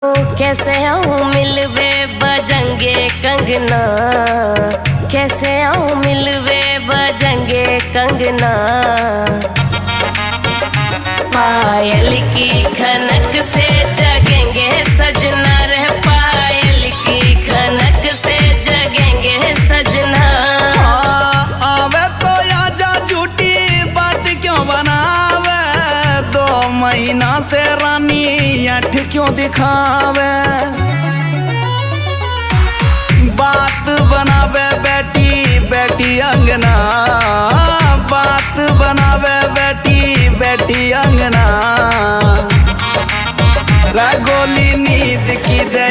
कैसे आऊँ मिलवे बजंगे कंगना, कैसे आऊँ मिलवे बजंगे कंगना। पायल की खनक से जगेंगे सजना रे, पायल की खनक से जगेंगे सजना। आवे तो आजा झूठी बात क्यों बनावे, 2 महीना से रानी ऐठ क्यों दिखावे। बात बनावे बेटी बेटी अंगना, बात बनावे बेटी बेटी अंगना। गोली नींद की दे